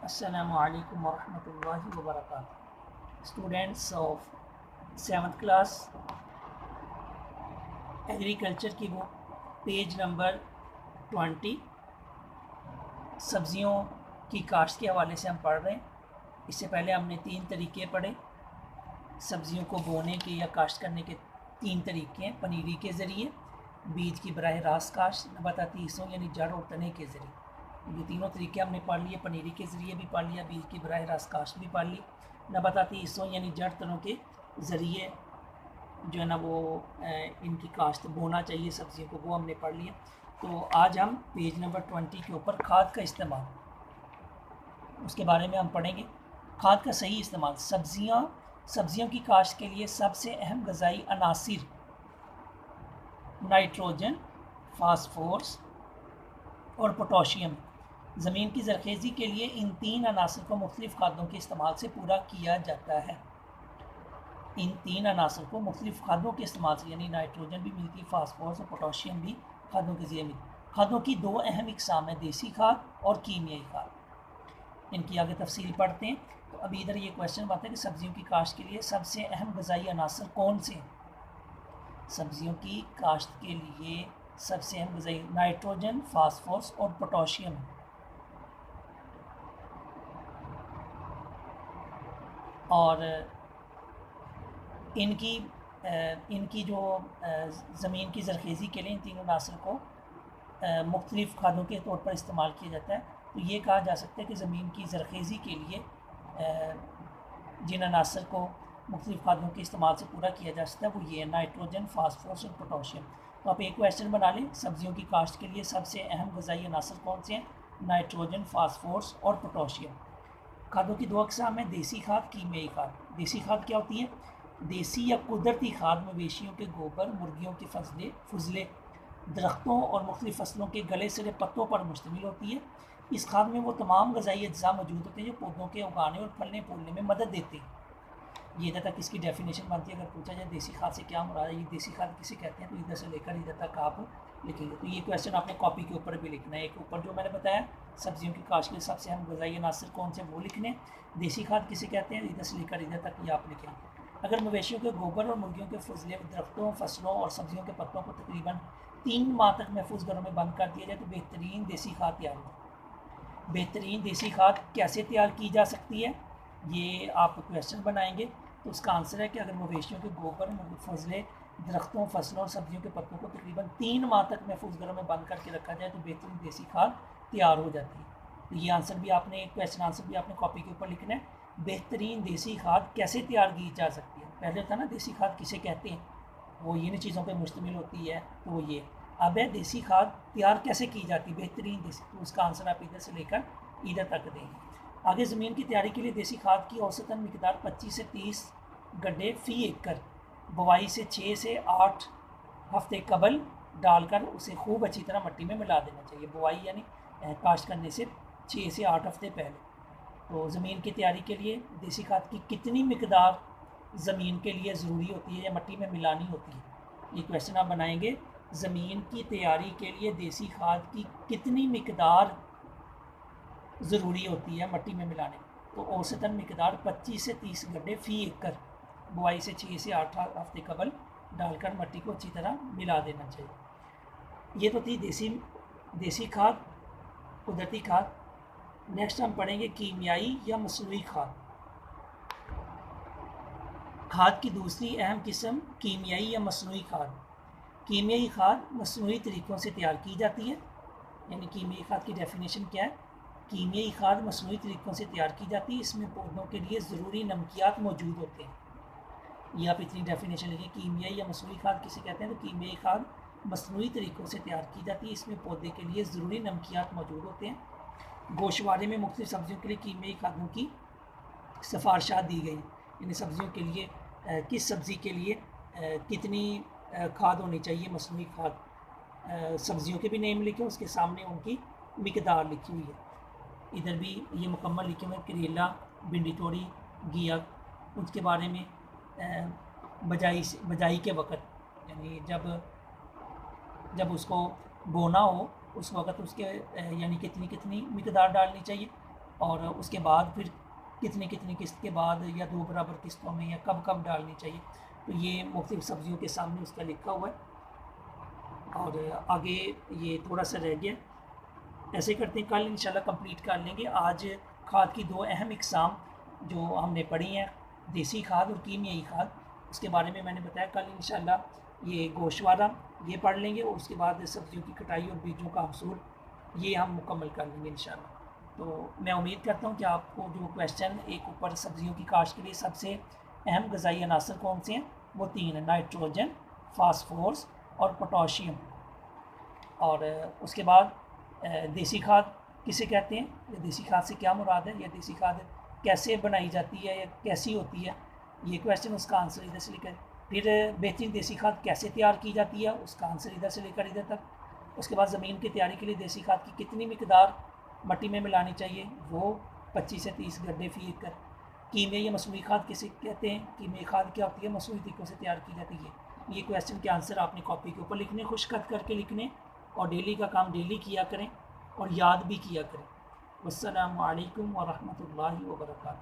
Assalamu alaikum warahmatullahi wabarakatuh. Students of 7th class agriculture की book page number 20 सब्जियों की काश्त के हवाले से हम पढ़ रहे हैं। इससे पहले हमने 3 तरीके पढ़े। सब्जियों को बोने के या काश्त करने के 3 तरीके हैं। पनीरी के ज़रिए, बीज की बराह रास्त काश्त, नबाताती हिस्सों यानी जड़ और तने के ज़रिए। ये तीनों तरीके हमने पढ़ लिए। पनीरी के ज़रिए भी पढ़ लिया, बीज की बराह रास्त काश्त भी पढ़ ली, नबाताती हिस्सों यानी जड़ तनों के ज़रिए जो है ना वो इनकी काश्त बोना चाहिए सब्जियों को, वो हमने पढ़ लिया। तो आज हम पेज नंबर 20 के ऊपर खाद का इस्तेमाल, उसके बारे में हम पढ़ेंगे। खाद का सही इस्तेमाल। सब्जियों की काश्त के लिए सबसे अहम ग़िज़ाई अनासिर नाइट्रोजन, फास्फोरस और पोटाशियम। ज़मीन की ज़रखेज़ी के लिए इन 3 अनासर को मुख्तलिफ़ खादों के इस्तेमाल से पूरा किया जाता है। इन 3 अनासर को मुख्तलिफ़ खादों के इस्तेमाल से, यानी नाइट्रोजन भी मिलती है, फास्फोरस और पोटाशियम भी खादों के ज़रिए मिलती। खादों की 2 अहम इकसाम है, देसी खाद और कीमियाई खाद। इनकी आगे तफसील पढ़ते हैं। तो अभी इधर ये क्वेश्चन आता है कि सब्जियों की काश्त के लिए सबसे अहम ग़िज़ाई अनासर कौन से हैं। सब्जियों की काश्त के लिए सबसे अहम ग़िज़ाई नाइट्रोजन, फास्फोरस और पोटाशियम है। और इनकी जो ज़मीन की ज़रखेज़ी के लिए इन तीनों अनासर को मुख्तलिफ़ खादों के तौर पर इस्तेमाल किया जाता है। तो ये कहा जा सकता है कि ज़मीन की ज़रखेज़ी के लिए जिन अनासर को मुख्तलिफ़ खादों के इस्तेमाल से पूरा किया जा सकता है वो ये है, नाइट्रोजन, फास्फोरस और पोटाशियम। तो आप एक क्वेश्चन बना लें, सब्जियों की काश्त के लिए सबसे अहम ग़िज़ाई अनासर कौन से हैं। नाइट्रोजन, फास्फोरस और पोटाशियम। खादों की 2 अक़साम हैं, देसी खाद, कीमियाई खाद। देसी खाद क्या होती है? देसी या कुदरती खाद मवेशियों के गोबर, मुर्गियों के फजले, दरख्तों और मुख्तलिफ़ फसलों के गले सड़े पत्तों पर मुश्तमिल होती है। इस खाद में वो तमाम ग़िज़ाई अज्जा मौजूद होते हैं जो पौधों के उगाने और फलने फूलने में मदद देते हैं। ये इधर तक इसकी डेफिनेशन बनती है। अगर पूछा जाए देसी खाद से क्या मुराद है, ये देसी खाद किसे कहते हैं, तो इधर से लेकर इधर तक आप लिखेंगे। तो ये क्वेश्चन आपने कॉपी के ऊपर भी लिखना है। एक ऊपर जो मैंने बताया सब्जियों की काश्त के लिए सबसे अहम ग़िज़ाई अनासर कौन से, वो लिखने। देसी खाद किसे कहते हैं, इधर से लेकर इधर तक ये आप लिखें। अगर मवेशियों के गोबर और मुर्गियों के फजले दरख्तों, फसलों और सब्जियों के पत्तों को तकरीबन 3 माह तक महफूज घरों में बंद कर दिया जाए तो बेहतरीन देसी खाद तैयार हो। बेहतरीन देसी खाद कैसे तैयार की जा सकती है, ये आप क्वेश्चन बनाएंगे। तो उसका आंसर है कि अगर मवेशियों के गोबर, फजले दरख्तों, फसलों और सब्जियों के पत्तों को तकरीबन 3 माह तक महफूज घरों में बंद करके रखा जाए तो बेहतरीन देसी खाद तैयार हो जाती है। तो ये आंसर भी आपने, क्वेश्चन आंसर भी आपने कॉपी के ऊपर लिखना है। बेहतरीन देसी खाद कैसे तैयार की जा सकती है, पहले था ना देसी खाद किसे कहते हैं, वो इन चीज़ों पे मुश्तमिल होती है, तो वो ये। अब है देसी खाद तैयार कैसे की जाती है, बेहतरीन देसी। तो उसका आंसर आप इधर से लेकर इधर तक देंगे। आगे ज़मीन की तैयारी के लिए देसी खाद की औसतन मिकदार 25 से 30 गड्ढे फ़ी एकड़ बुवाई से 6 से 8 हफ्ते कबल डालकर उसे खूब अच्छी तरह मिट्टी में मिला देना चाहिए। बुवाई यानी काश्त करने से 6 से 8 हफ्ते पहले। तो ज़मीन की तैयारी के लिए देसी खाद की कितनी मिकदार ज़मीन के लिए ज़रूरी होती है या मिट्टी में मिलानी होती है, ये क्वेश्चन आप बनाएंगे। ज़मीन की तैयारी के लिए देसी खाद की कितनी मिकदार ज़रूरी होती है मिट्टी में मिलाने, तो औसतन मिकदार 25 से 30 गड्ढे फ़ी एकड़ बुआई से 6 से 8 हफ्ते कबल डालकर मिट्टी को अच्छी तरह मिला देना चाहिए। ये तो थी देसी खाद, कुदरती खाद। नेक्स्ट हम पढ़ेंगे कीमियाई या मसनूई खाद। खाद की दूसरी अहम किस्म कीमियाई या मसनूई खाद। कीमियाई खाद मसनूई तरीक़ों से तैयार की जाती है। यानी कीमियाई खाद की डेफिनेशन क्या है, कीमियाई खाद मसनूई तरीक़ों से तैयार की जाती है, इसमें पौधों के लिए ज़रूरी नमकियात मौजूद होते हैं। ये आप इतनी डेफिनेशन लिखें, कीमियाई या मसनूई खाद किसे कहते हैं, तो कीमियाई खाद मसनूई तरीक़ों से तैयार की जाती है, इसमें पौधे के लिए ज़रूरी नमकियात मौजूद होते हैं। गोशवारे में मुख्तलिफ़ सब्जियों के लिए कीमियाई खादों की सिफारिशात दी गई। यानी सब्जियों के लिए किस सब्ज़ी के लिए कितनी खाद होनी चाहिए, मसनूई खाद। सब्जियों के भी नेम लिखे, उसके सामने उनकी मिकदार लिखी हुई है। इधर भी ये मुकम्मल लिखे हुए, करेला, भिंडी तोड़ी, घिया, उसके बारे में बजाई के वक़्त, यानी जब उसको बोना हो उस वक़्त उसके यानी कितनी मिकदार डालनी चाहिए। और उसके बाद फिर कितनी कितनी किस्त के बाद या 2 बराबर किस्तों में या कब कब डालनी चाहिए। तो ये मुख्तलिफ सब्ज़ियों के सामने उसका लिखा हुआ है। और आगे ये थोड़ा सा रह गया, ऐसे करते हैं कल इंशाल्लाह कंप्लीट कर लेंगे। आज खाद की 2 अहम इकसाम जो हमने पढ़ी हैं, देसी खाद और कीमियाई खाद, उसके बारे में मैंने बताया। कल इंशाल्लाह ये गोशवारा ये पढ़ लेंगे और उसके बाद सब्ज़ियों की कटाई और बीजों का हसूल ये हम मुकम्मल कर लेंगे इंशाल्लाह। तो मैं उम्मीद करता हूँ कि आपको जो क्वेश्चन एक ऊपर सब्ज़ियों की काश्त के लिए सबसे अहम ग़िज़ाई अनासर कौन से हैं, वो 3 हैं, नाइट्रोजन, फास्फोरस और पोटाशियम। और उसके बाद देसी खाद किसे कहते हैं, या देसी खाद से क्या मुराद है, या देसी खाद कैसे बनाई जाती है या कैसी होती है, ये क्वेश्चन उसका आंसर इधर से लेकर। फिर बेहतरीन देसी खाद कैसे तैयार की जाती है, उसका आंसर इधर से लेकर इधर तक। उसके बाद ज़मीन की तैयारी के लिए देसी खाद की कितनी मिकदार मट्टी में मिलानी चाहिए, वो 25 से 30 गड्ढे फी एकड़। कीमियाई या मसूई खाद किसे कहते हैं, कीमियाई खाद क्या होती है, मसूई तरीक़ों से तैयार की जाती है। ये क्वेश्चन के आंसर आपने कॉपी के ऊपर लिखने, खुशखत करके लिखने, और डेली का काम डेली किया करें और याद भी किया करें। वस्सलामु अलैकुम व रहमतुल्लाहि व बरकातहू।